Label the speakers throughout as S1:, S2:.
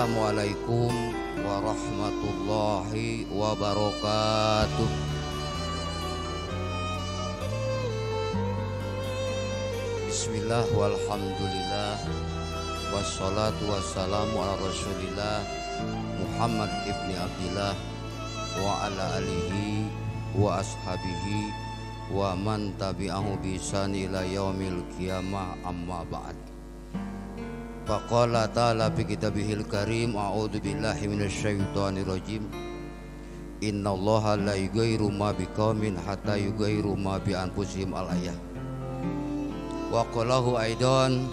S1: Assalamualaikum warahmatullahi wabarakatuh. Bismillah walhamdulillah wassalatu wassalamu ala rasulillah Muhammad ibni Abdillah wa ala alihi wa ashabihi wa man tabi'ahu bi ihsan ila yaumil qiyamah, amma ba'd. Faqala ta'ala fi kitabihil karim, a'udzu billahi minasyaitonir rajim. Innallaha la yughayyiru ma biqaumin hatta yughayyiru ma bi anfusihim, al-ayah. Wa qalahu aidan,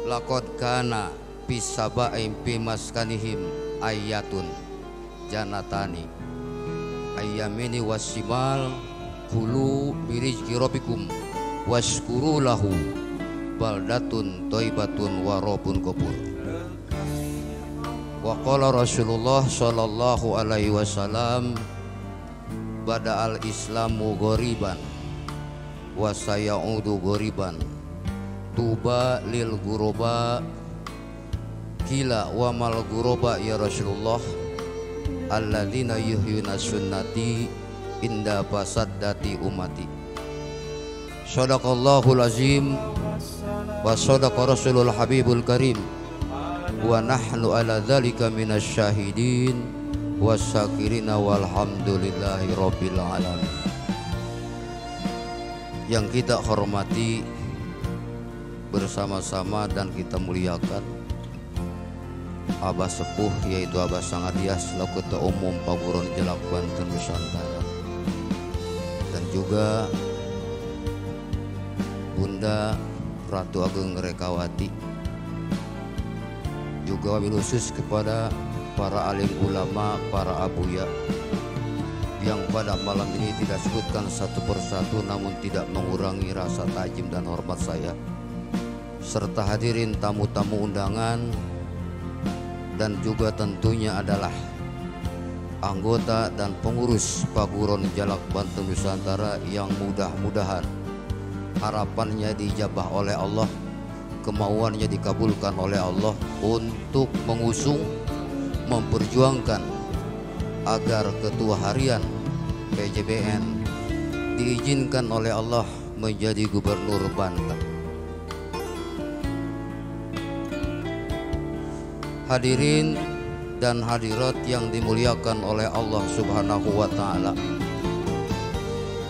S1: laqad kana bis saba'in fi maskanihim ayatun janatani ayyamini wasimal kulu birizqi rabbikum washkuru lahu baldatun thayyibatun wa rabbun ghafur. Wa qala Rasulullah sallallahu alaihi wasallam, bada'al islamu ghoriban wa sayaudu ghoriban tuba lil ghuraba. Kila wa mal ghuraba ya Rasulullah, alladzina yuhyuna sunnati inda fasaddati ummati. Shadaqallahul azim wa sadaqa rasulul habibul karim wa nahnu ala dzalika minasyahidin wasyakirina walhamdulillahi rabbil alamin. Yang kita hormati bersama-sama dan kita muliakan Abah Sepuh, yaitu Abah Sangadiah selaku Ketua Umum Paguron Jalak Banten Nusantara, dan juga Bunda Ratu Ageng Rekawati. Juga wabil khusus kepada para alim ulama, para abuya yang pada malam ini tidak sebutkan satu persatu, namun tidak mengurangi rasa tajim dan hormat saya, serta hadirin tamu-tamu undangan, dan juga tentunya adalah anggota dan pengurus Paguron Jalak Banten Nusantara yang mudah-mudahan harapannya dijabah oleh Allah, kemauannya dikabulkan oleh Allah untuk mengusung, memperjuangkan agar ketua harian PJBN diizinkan oleh Allah menjadi gubernur Banten. Hadirin dan hadirat yang dimuliakan oleh Allah Subhanahu wa ta'ala,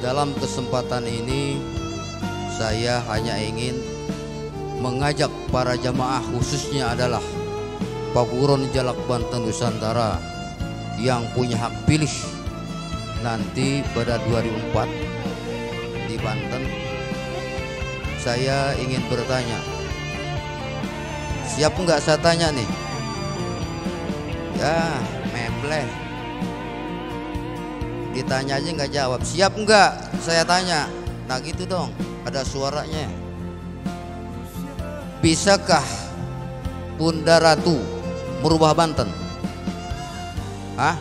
S1: dalam kesempatan ini saya hanya ingin mengajak para jamaah, khususnya adalah Paguron Jalak Banten Nusantara yang punya hak pilih nanti pada 2004 di Banten. Saya ingin bertanya, siap enggak saya tanya nih? Ya, membleh. Ditanya aja nggak jawab. Siap nggak? Saya tanya. Nah gitu dong, ada suaranya. Bisakah Bunda Ratu merubah Banten? Hah?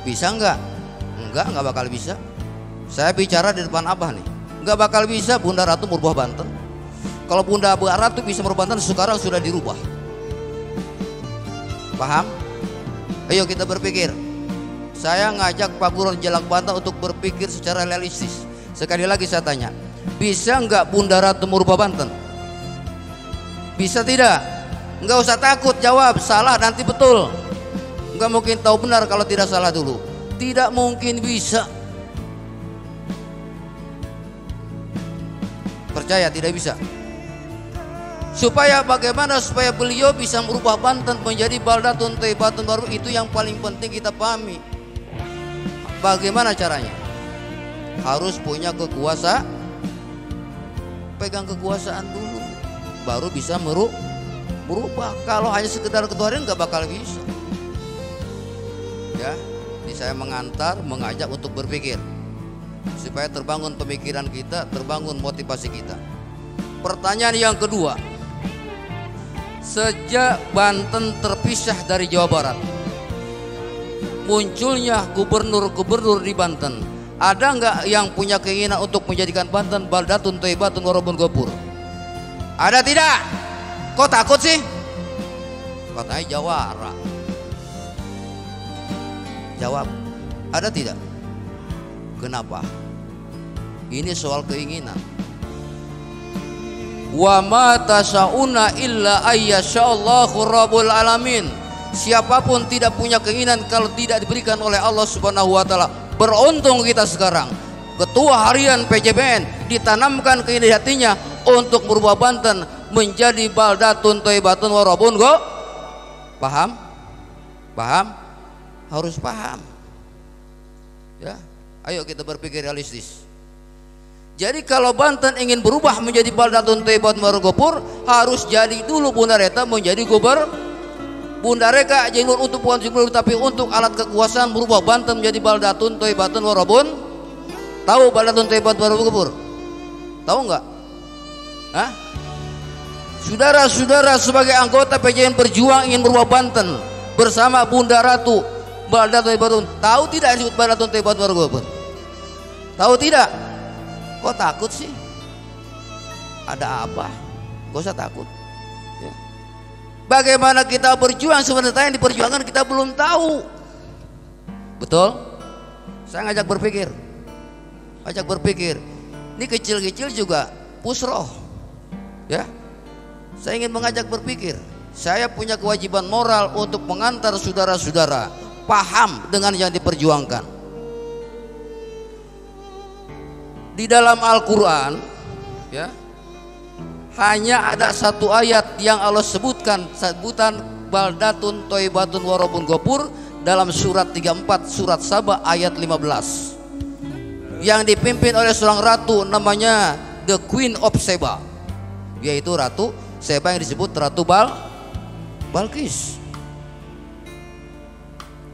S1: Bisa nggak? Nggak bakal bisa. Saya bicara di depan Abah nih. Nggak bakal bisa Bunda Ratu merubah Banten. Kalau Bunda Ratu bisa merubah Banten, sekarang sudah dirubah. Paham? Ayo kita berpikir. Saya ngajak Paguron Jalak Banten untuk berpikir secara realistis. Sekali lagi saya tanya, bisa nggak Bunda Ratu merubah Banten? Bisa tidak? Nggak usah takut jawab salah nanti betul. Nggak mungkin tahu benar kalau tidak salah dulu. Tidak mungkin bisa. Percaya tidak bisa. Supaya bagaimana supaya beliau bisa merubah Banten menjadi baldatun thayyibatun baru, itu yang paling penting kita pahami. Bagaimana caranya? Harus punya kekuasaan, pegang kekuasaan dulu, baru bisa merubah. Kalau hanya sekedar ketua harian nggak bakal bisa. Ya, ini saya mengajak untuk berpikir supaya terbangun pemikiran kita, terbangun motivasi kita. Pertanyaan yang kedua, sejak Banten terpisah dari Jawa Barat, munculnya gubernur-gubernur di Banten, ada nggak yang punya keinginan untuk menjadikan Banten baldatun thayyibatun wa rabbun ghafur? Ada tidak? Kok takut sih? Katanya jawara. Jawab, ada tidak? Kenapa? Ini soal keinginan. Wa ma tasyauna illa ayyashallahu rabbul alamin. Siapapun tidak punya keinginan kalau tidak diberikan oleh Allah Subhanahu wa taala. Beruntung kita sekarang Ketua Harian PJBN ditanamkan ke hatinya untuk merubah Banten menjadi baldatun thayyibatun warabun. Go? Paham? Paham? Harus paham. Ya, ayo kita berpikir realistis. Jadi kalau Banten ingin berubah menjadi baldatun thayyibatun warabun, harus jadi dulu Bunda Reta menjadi gubernur. Bunda Reka jalur untuk bukan jalur tapi untuk alat kekuasaan merubah Banten menjadi baldatun thayyibatun warabun. Tahu baldatun thayyibatun warabun? Tahu enggak? Hah? Saudara-saudara sebagai anggota PJN berjuang ingin merubah Banten bersama Bunda Ratu baldatun thayyibatun. Tahu tidak disebut baldatun thayyibatun warabun? Tahu tidak? Kok takut sih? Ada apa? Gak usah takut. Ya. Bagaimana kita berjuang sebenarnya yang diperjuangkan kita belum tahu. Betul? Saya ngajak berpikir. Ajak berpikir. Ini kecil-kecil juga pusroh. Ya. Saya ingin mengajak berpikir. Saya punya kewajiban moral untuk mengantar saudara-saudara paham dengan yang diperjuangkan. Di dalam Al-Quran ya, hanya ada satu ayat yang Allah sebutkan sebutan baldatun thayyibatun warabun ghafur dalam surat 34 surat Saba ayat 15 yang dipimpin oleh seorang ratu namanya The Queen of Sheba, yaitu Ratu Sheba yang disebut Ratu Balqis.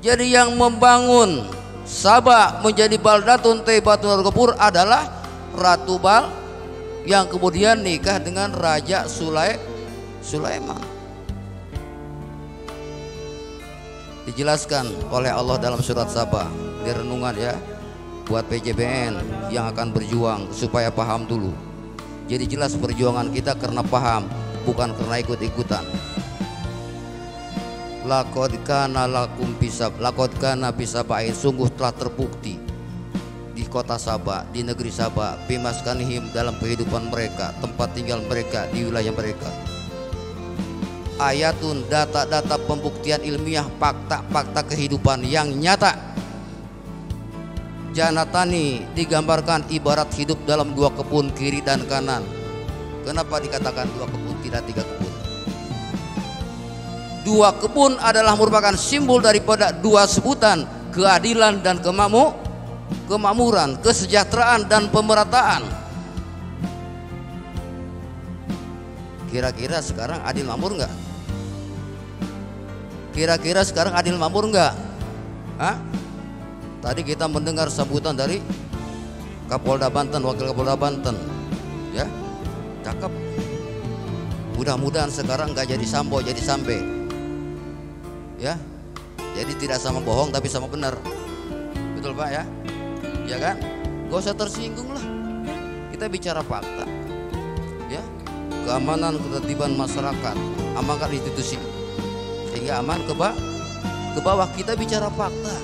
S1: Jadi yang membangun Saba menjadi baldatun thayyibatun warabun ghafur adalah Ratu Bal yang kemudian nikah dengan Raja Sulaiman. Dijelaskan oleh Allah dalam surat Saba di renungan ya, buat PJBN yang akan berjuang supaya paham dulu. Jadi jelas perjuangan kita karena paham, bukan karena ikut-ikutan. Laqad kana lakum bisabain, sungguh telah terbukti di kota Saba, di negeri Saba, bimaskanihim dalam kehidupan mereka, tempat tinggal mereka, di wilayah mereka. Ayatun, data-data pembuktian ilmiah, fakta-fakta kehidupan yang nyata. Janatani digambarkan ibarat hidup dalam dua kebun kiri dan kanan. Kenapa dikatakan dua kebun, tidak tiga kebun? Dua kebun adalah merupakan simbol daripada dua sebutan, keadilan dan kemakmuran, kesejahteraan dan pemerataan. Kira-kira sekarang adil makmur enggak? Kira-kira sekarang adil makmur enggak? Hah? Tadi kita mendengar sambutan dari Kapolda Banten, Wakil Kapolda Banten. Ya, cakep. Mudah-mudahan sekarang enggak jadi sambo, jadi sambe. Ya, jadi tidak sama bohong tapi sama benar. Betul Pak ya? Ya kan? Gak usah tersinggung lah. Kita bicara fakta. Ya, keamanan ketertiban masyarakat, amankan institusi sehingga aman ke bawah. Kita bicara fakta,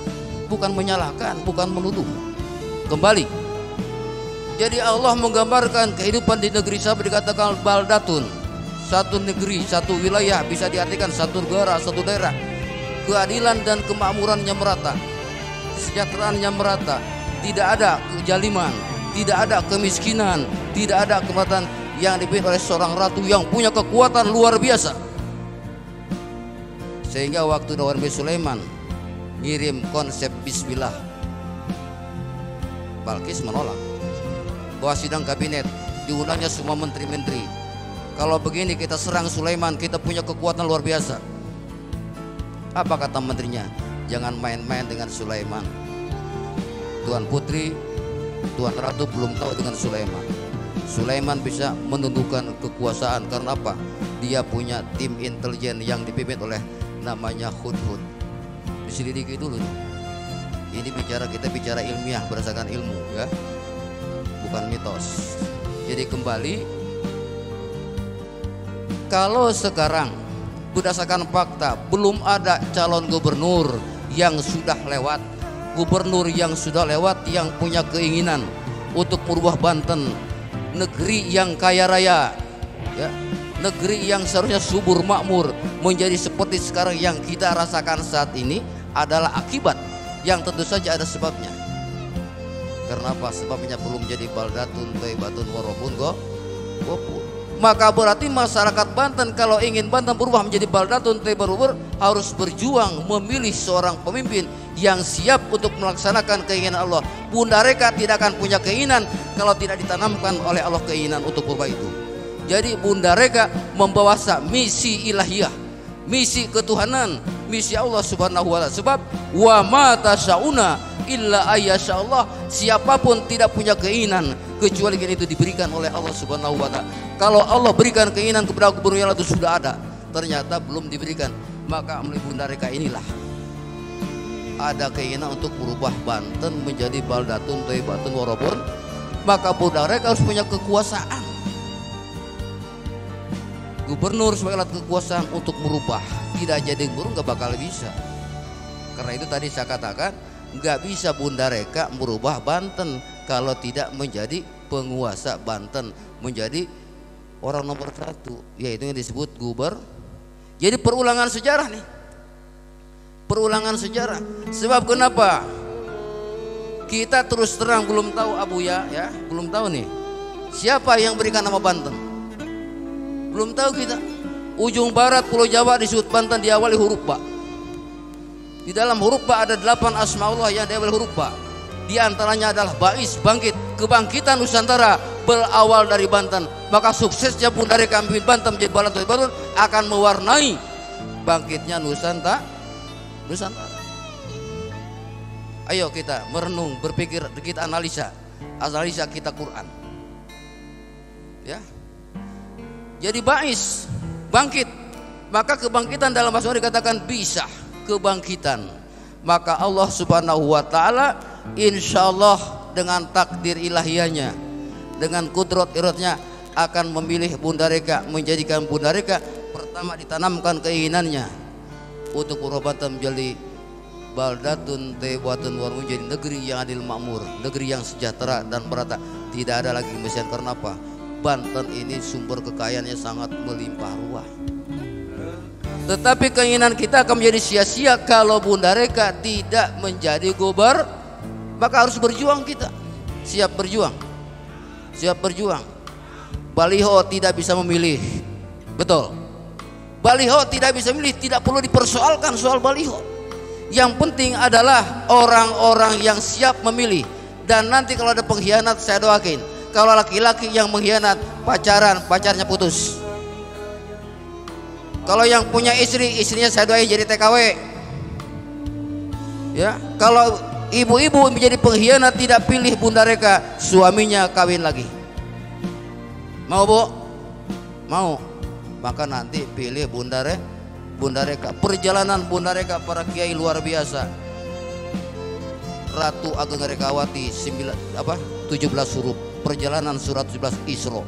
S1: bukan menyalahkan, bukan menuduh. Kembali. Jadi Allah menggambarkan kehidupan di negeri Saba dikatakan baldatun, satu negeri, satu wilayah, bisa diartikan satu negara, satu daerah. Keadilan dan kemakmurannya merata, kesejahteraannya merata, tidak ada kejaliman, tidak ada kemiskinan, tidak ada kematian, yang dipimpin oleh seorang ratu yang punya kekuatan luar biasa. Sehingga waktu Nabi Sulaiman ngirim konsep Bismillah, Balqis menolak. Bahwa sidang kabinet diundangnya semua menteri-menteri. Kalau begini kita serang Sulaiman, kita punya kekuatan luar biasa. Apa kata menterinya? Jangan main-main dengan Sulaiman. Tuan Putri, Tuan Ratu belum tahu dengan Sulaiman. Sulaiman bisa menundukkan kekuasaan karena apa? Dia punya tim intelijen yang dipimpin oleh namanya Hudhud. Diselidiki dulu. Ini kita bicara ilmiah berdasarkan ilmu ya, bukan mitos. Jadi kembali, kalau sekarang berdasarkan fakta belum ada calon gubernur yang sudah lewat, gubernur yang sudah lewat yang punya keinginan untuk merubah Banten, negeri yang kaya raya, ya, negeri yang seharusnya subur makmur, menjadi seperti sekarang yang kita rasakan saat ini adalah akibat yang tentu saja ada sebabnya. Karena apa? Sebabnya belum jadi baldatun thayyibatun wa rabbun ghafur. Maka berarti masyarakat Banten kalau ingin Banten berubah menjadi baldatun thayyibatun harus berjuang memilih seorang pemimpin yang siap untuk melaksanakan keinginan Allah. Bunda Reka tidak akan punya keinginan kalau tidak ditanamkan oleh Allah keinginan untuk berubah itu. Jadi Bunda Reka membawa misi ilahiyah, misi ketuhanan, misi Allah Subhanahu wa taala. Sebab wa ma tasyauna illa ayyashallah, siapapun tidak punya keinginan kecuali keinginan itu diberikan oleh Allah Subhanahu wa taala. Kalau Allah berikan keinginan kepada gubernur yang itu sudah ada, ternyata belum diberikan, maka melalui Bunda Reka inilah ada keinginan untuk merubah Banten menjadi baldatun thayyibatun wa rabbun. Maka Bunda Reka harus punya kekuasaan. Gubernur sebagai alat kekuasaan untuk merubah, tidak jadi gubernur nggak bakal bisa. Karena itu tadi saya katakan nggak bisa Bunda Reka merubah Banten kalau tidak menjadi penguasa Banten, menjadi orang nomor satu, yaitu yang disebut gubernur. Jadi perulangan sejarah nih, perulangan sejarah. Sebab kenapa kita terus terang belum tahu Abuya, ya belum tahu nih siapa yang berikan nama Banten. Belum tahu kita. Ujung barat Pulau Jawa di sudut Banten diawali huruf Ba. Di dalam huruf Ba ada 8 asma Allah yang diawali huruf Ba. Di antaranya adalah Bais, bangkit. Kebangkitan Nusantara berawal dari Banten. Maka suksesnya Bunda Reka memimpin Banten menjadi baldatun thayyibatun akan mewarnai bangkitnya Nusantara. Ayo kita merenung, berpikir, kita analisa kita Quran. Ya. Jadi Bais, bangkit. Maka kebangkitan dalam bahasa Arab dikatakan bisa, kebangkitan. Maka Allah Subhanahu wa taala insyaallah dengan takdir ilahiyahnya, dengan kudrat iradnya akan memilih Bunda Reka, menjadikan Bunda Reka pertama ditanamkan keinginannya untuk merubah Banten menjadi baldatun thayyibatun wa rabbun, menjadi negeri yang adil makmur, negeri yang sejahtera dan merata. Tidak ada lagi kemiskinan. Karena apa? Banten ini sumber kekayaannya sangat melimpah ruah. Tetapi keinginan kita akan menjadi sia-sia kalau Bunda Reka tidak menjadi gubernur. Maka harus berjuang kita. Siap berjuang. Siap berjuang. Baliho tidak bisa memilih. Betul. Baliho tidak bisa memilih, tidak perlu dipersoalkan soal baliho. Yang penting adalah orang-orang yang siap memilih. Dan nanti kalau ada pengkhianat saya doakan. Kalau laki-laki yang mengkhianat pacarnya putus. Kalau yang punya istri, istrinya saya doain jadi TKW. Ya, kalau ibu-ibu menjadi pengkhianat tidak pilih Bunda Reka, suaminya kawin lagi. Mau Bu? Mau. Maka nanti pilih Bunda Reka. Perjalanan Bunda Reka para kiai luar biasa. Ratu Ageng Rekawati 17 huruf. Perjalanan surat 17 Isra.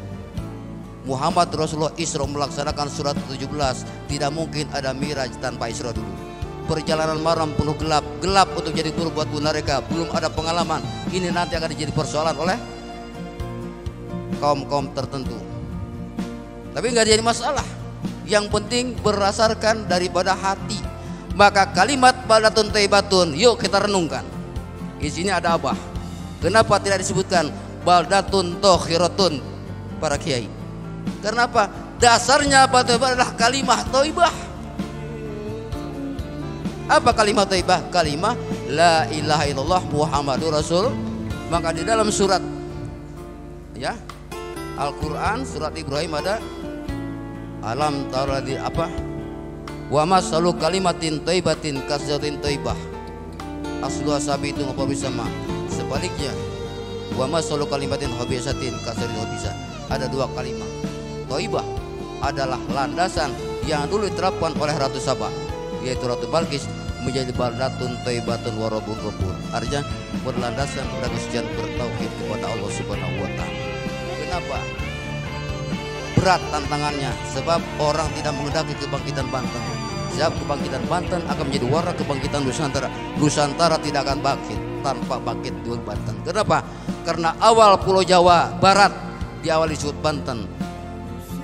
S1: Muhammad Rasulullah Isra melaksanakan surat 17. Tidak mungkin ada Miraj tanpa Isra dulu. Perjalanan malam penuh gelap untuk jadi guru buat Bunda Reka. Belum ada pengalaman. Ini nanti akan jadi persoalan oleh kaum-kaum tertentu. Tapi nggak jadi masalah. Yang penting berdasarkan daripada hati. Maka kalimat baldatun thayyibatun, yuk kita renungkan. Di sini ada apa? Kenapa tidak disebutkan baldatun thayyibatun para kiai? Karena apa? Dasarnya adalah kalimah thayyibah. Apa kalimah thayyibah? Kalimah la ilaha illallah Muhammadur Rasul. Maka di dalam surat ya Al-Quran surat Ibrahim ada alam tara di apa? Wa masalu kalimatin thayyibatin kasjatin thayyibah. Asluha sabi itu ngapa bisa mah. Sebaliknya wa masalu kalimatin habisatin kasjatin habisa. Ada dua kalimat. Thayyibah adalah landasan yang dulu diterapkan oleh Ratu Saba, yaitu Ratu Balkis, menjadi baldatun thayyibatun wa rabbun ghafur. Artinya berlandasan pada kesejahteraan bertauhid kepada Allah Subhanahu wa taala. Kenapa? berat tantangannya, sebab orang tidak menghendaki kebangkitan Banten. Sebab kebangkitan Banten akan menjadi warna kebangkitan Nusantara. Nusantara tidak akan bangkit tanpa bangkit dulu Banten. Kenapa? Karena awal Pulau Jawa Barat di awal disebut Banten,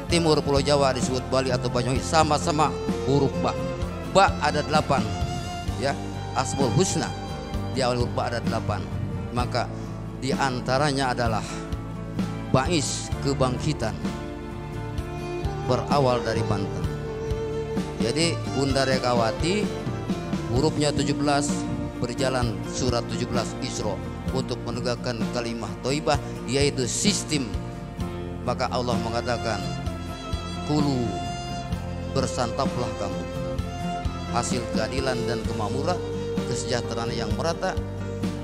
S1: timur Pulau Jawa disebut Bali atau Banyuwangi, sama-sama huruf ba. Ba ada 8, ya, Asmaul Husna. Di awal huruf ba ada 8. Maka di antaranya adalah bais kebangkitan berawal dari Banten. Jadi Bunda Rekawati hurufnya 17 berjalan surat 17 Isra untuk menegakkan kalimah thayyibah, yaitu sistem. Maka Allah mengatakan, kulu, bersantaplah kamu hasil keadilan dan kemakmuran, kesejahteraan yang merata,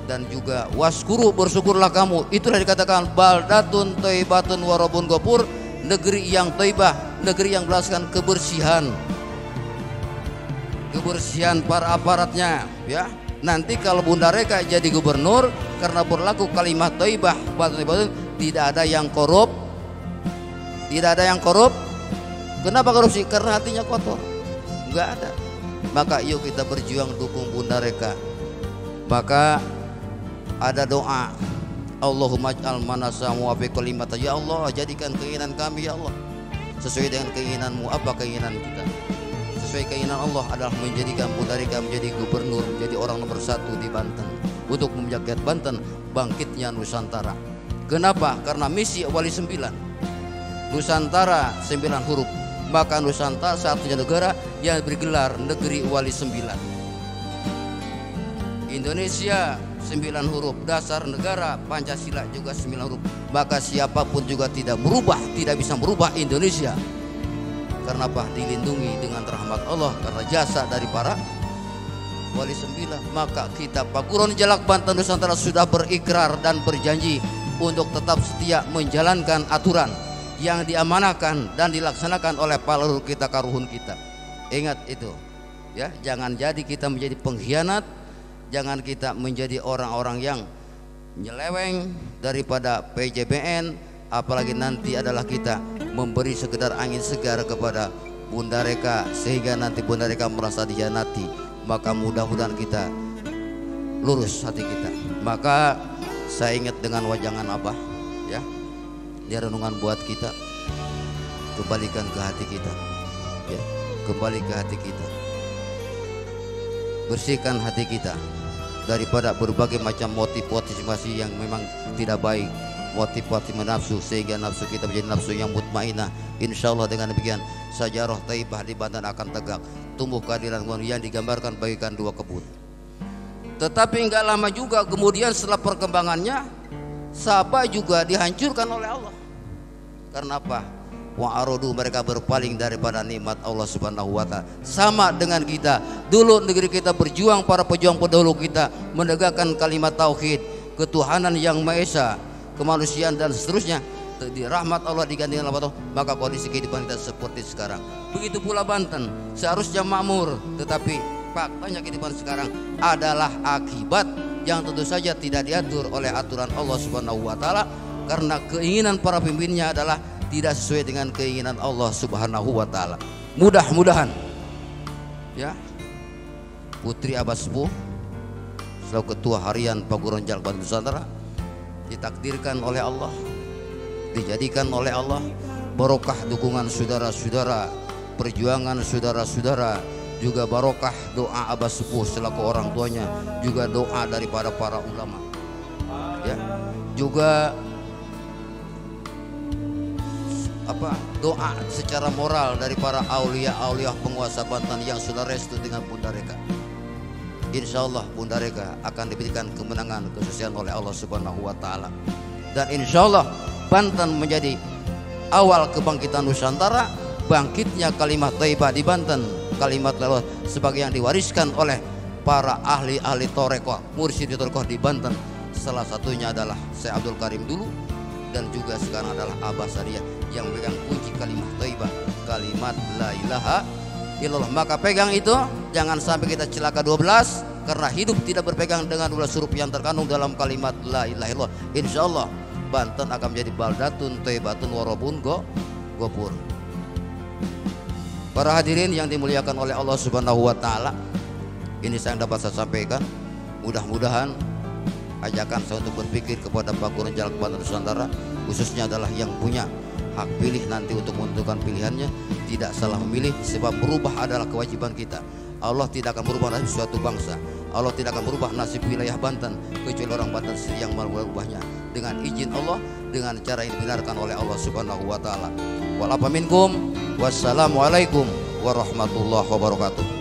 S1: dan juga waskuru, bersyukurlah kamu. Itulah dikatakan baldatun thayyibatun wa rabbun ghafur, negeri yang thayyibah, negeri yang beraskan kebersihan para aparatnya, ya. Nanti kalau Bunda Reka jadi gubernur, karena berlaku kalimat thayyibah, tidak ada yang korup, Kenapa korupsi? Karena hatinya kotor, nggak ada. Maka yuk kita berjuang dukung Bunda Reka. Maka ada doa, Allahumma ij'al manasamu wa fi kalimat, ya Allah, jadikan keinginan kami ya Allah sesuai dengan keinginanmu. Apa keinginan kita? Sesuai keinginan Allah adalah menjadikan Bunda Reka menjadi gubernur, menjadi orang nomor 1 di Banten, untuk menjaga Banten bangkitnya Nusantara. Kenapa? Karena misi wali 9 Nusantara 9 huruf. Maka Nusantara satunya negara yang bergelar negeri wali 9. Indonesia 9 huruf, dasar negara Pancasila juga 9 huruf. Maka siapapun juga tidak bisa merubah Indonesia. Karena apa? Dilindungi dengan rahmat Allah karena jasa dari para wali 9. Maka kita Pakuron Jalak Banten Nusantara sudah berikrar dan berjanji untuk tetap setia menjalankan aturan yang diamanahkan dan dilaksanakan oleh para leluhur kita, karuhun kita. Ingat itu, ya, jangan jadi kita menjadi pengkhianat, jangan kita menjadi orang-orang yang nyeleweng daripada PJBN, apalagi nanti adalah kita memberi sekedar angin segar kepada Bunda Reka sehingga nanti Bunda Reka merasa dihianati. Maka mudah-mudahan kita lurus hati kita. Maka saya ingat dengan wajangan Abah, ya, dia renungan buat kita. Kembalikan ke hati kita, ya, kembali ke hati kita, bersihkan hati kita daripada berbagai macam motivasi yang memang tidak baik, motivasi menafsu, sehingga nafsu kita menjadi nafsu yang mutmainah. Insya Allah dengan demikian sajarah thayyibah di Banten akan tegak, tumbuh keadilan yang digambarkan bagikan 2 kebun. Tetapi enggak lama juga kemudian setelah perkembangannya, Sabah juga dihancurkan oleh Allah. Karena apa? Wa'arodu, mereka berpaling daripada nikmat Allah Subhanahu wa ta'ala. Sama dengan kita dulu, negeri kita berjuang, para pejuang pendahulu kita menegakkan kalimat tauhid, ketuhanan yang Maha Esa, kemanusiaan dan seterusnya. Di rahmat Allah digantikan Allah, maka kondisi kehidupan kita seperti sekarang. Begitu pula Banten, seharusnya makmur, tetapi faktanya kehidupan sekarang adalah akibat yang tentu saja tidak diatur oleh aturan Allah Subhanahu wa ta'ala, karena keinginan para pemimpinnya adalah tidak sesuai dengan keinginan Allah Subhanahu wa ta'ala. Mudah-mudahan, ya, Putri Abah Sepuh selaku Ketua Harian Pakuron Jalak Banten Nusantara ditakdirkan oleh Allah, dijadikan oleh Allah barokah dukungan saudara-saudara, perjuangan saudara-saudara, juga barokah doa Abah Sepuh selaku orang tuanya, juga doa daripada para ulama, ya, juga doa secara moral dari para aulia-aulia penguasa Banten yang sudah restu dengan Bunda Reka. Insya Allah Bunda Reka akan diberikan kemenangan, kesuksesan oleh Allah Subhanahu wa ta'ala. Dan insya Allah Banten menjadi awal kebangkitan Nusantara, bangkitnya kalimat thayyibah di Banten, kalimat Allah sebagai yang diwariskan oleh para ahli-ahli torekoh, mursyid torekoh di Banten. Salah satunya adalah Syekh Abdul Karim dulu, dan juga sekarang adalah Abah Sariyah yang memegang kunci kalimat thayyibah, kalimat la ilaha illallah. Maka pegang itu, jangan sampai kita celaka 12, karena hidup tidak berpegang dengan 12 huruf yang terkandung dalam kalimat la ilaha illallah. Insyaallah Banten akan menjadi baldatun thayyibatun wa rabbun Gopur. Para hadirin yang dimuliakan oleh Allah Subhanahu wa taala, ini saya dapat saya sampaikan. Mudah-mudahan ajakan saya untuk berpikir kepada Pak Gubernur Jalak Banten Nusantara, khususnya adalah yang punya hak pilih nanti untuk menentukan pilihannya, tidak salah memilih, sebab berubah adalah kewajiban kita. Allah tidak akan merubah nasib suatu bangsa. Allah tidak akan merubah nasib wilayah Banten kecuali orang Banten sendiri yang merubahnya dengan izin Allah, dengan cara yang dibenarkan oleh Allah Subhanahu wa taala. Wal afa minkum. Wassalamualaikum warahmatullahi wabarakatuh.